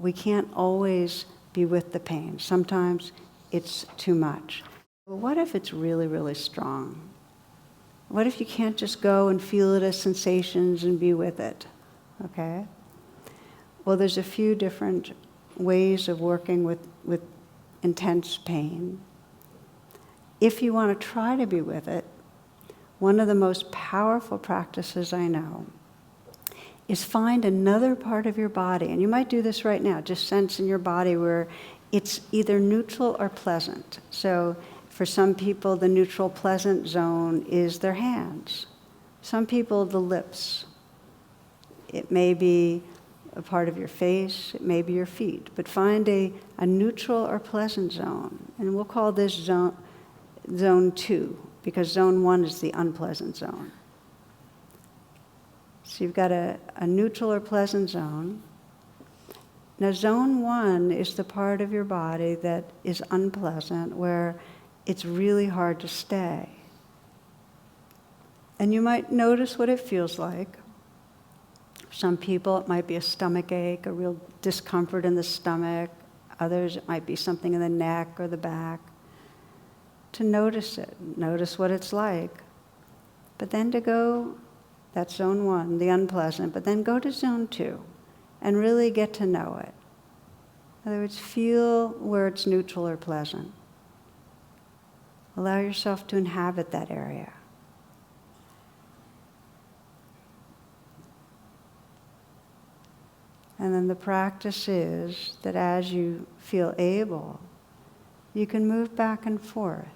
We can't always be with the pain. Sometimes it's too much. But what if it's really, really strong? What if you can't just go and feel it as sensations and be with it? Okay? Well, there's a few different ways of working with intense pain. If you want to try to be with it, one of the most powerful practices I know is find another part of your body, and you might do this right now, just sense in your body where it's either neutral or pleasant. So for some people, the neutral pleasant zone is their hands. Some people, the lips. It may be a part of your face, it may be your feet, but find a neutral or pleasant zone. And we'll call this zone 2, because zone 1 is the unpleasant zone. So you've got a neutral or pleasant zone. Now zone 1 is the part of your body that is unpleasant, where it's really hard to stay. And you might notice what it feels like. For some people it might be a stomach ache, a real discomfort in the stomach. Others it might be something in the neck or the back. To notice it, notice what it's like. But then to go, that's zone 1, the unpleasant, but then go to zone 2 and really get to know it. In other words, feel where it's neutral or pleasant. Allow yourself to inhabit that area. And then the practice is that as you feel able, you can move back and forth.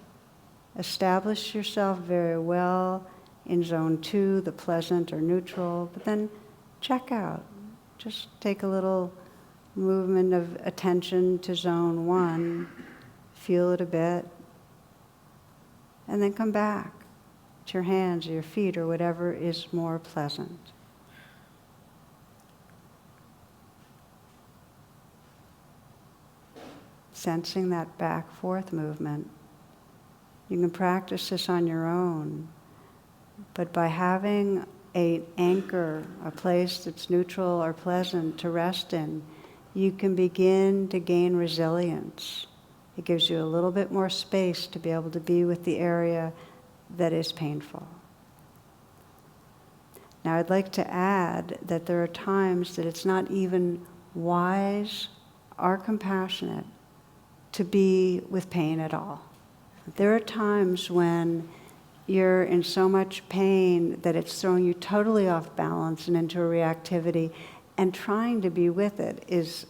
Establish yourself very well in zone 2, the pleasant or neutral, but then check out. Just take a little movement of attention to zone 1, feel it a bit, and then come back to your hands or your feet or whatever is more pleasant. Sensing that back-forth movement. You can practice this on your own, but by having an anchor, a place that's neutral or pleasant to rest in, you can begin to gain resilience. It gives you a little bit more space to be able to be with the area that is painful. Now I'd like to add that there are times that it's not even wise or compassionate to be with pain at all. There are times when you're in so much pain that it's throwing you totally off balance and into a reactivity, and trying to be with it is,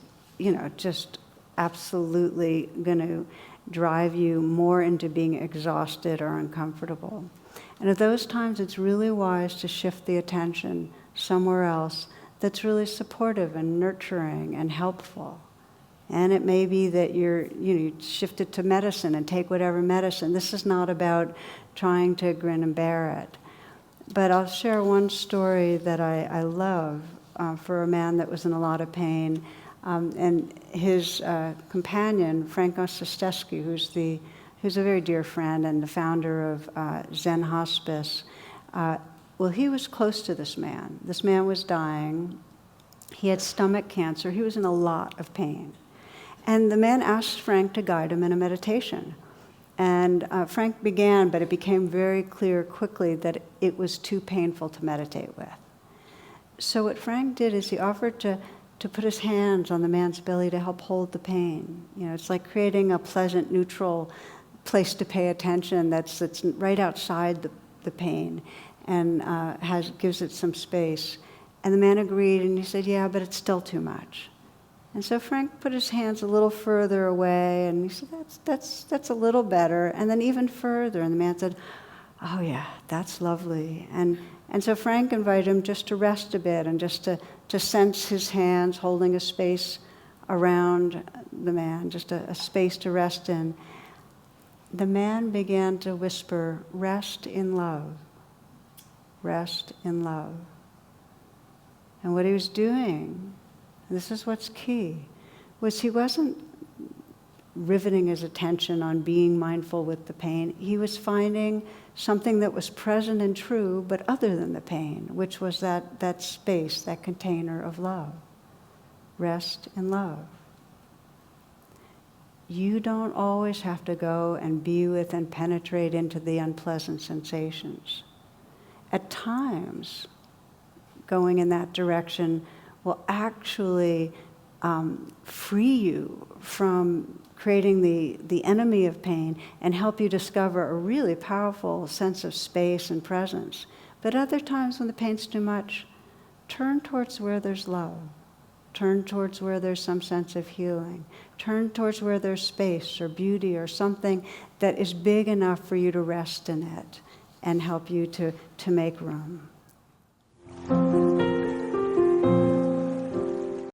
just absolutely going to drive you more into being exhausted or uncomfortable. And at those times, it's really wise to shift the attention somewhere else that's really supportive and nurturing and helpful. And it may be that you shift it to medicine and take whatever medicine. This is not about trying to grin and bear it. But I'll share one story that I love for a man that was in a lot of pain. And his companion, Frank Ostastescu, who's a very dear friend and the founder of Zen Hospice, well, he was close to this man. This man was dying. He had stomach cancer. He was in a lot of pain. And the man asked Frank to guide him in a meditation. And Frank began, but it became very clear quickly that it was too painful to meditate with. So what Frank did is he offered to put his hands on the man's belly to help hold the pain. It's like creating a pleasant, neutral place to pay attention that's right outside the pain and gives it some space. And the man agreed, and he said, yeah, but it's still too much. And so Frank put his hands a little further away, and he said, that's a little better. And then even further, and the man said, oh yeah, that's lovely. And so Frank invited him just to rest a bit and just to sense his hands holding a space around the man, just a space to rest in. The man began to whisper, rest in love, rest in love. And what he was doing, this is what's key, was he wasn't riveting his attention on being mindful with the pain. He was finding something that was present and true, but other than the pain, which was that space, that container of love. rest in love. You don't always have to go and be with and penetrate into the unpleasant sensations. At times, going in that direction will actually free you from creating the enemy of pain and help you discover a really powerful sense of space and presence. But other times when the pain's too much, turn towards where there's love. Turn towards where there's some sense of healing. Turn towards where there's space or beauty or something that is big enough for you to rest in it and help you to make room.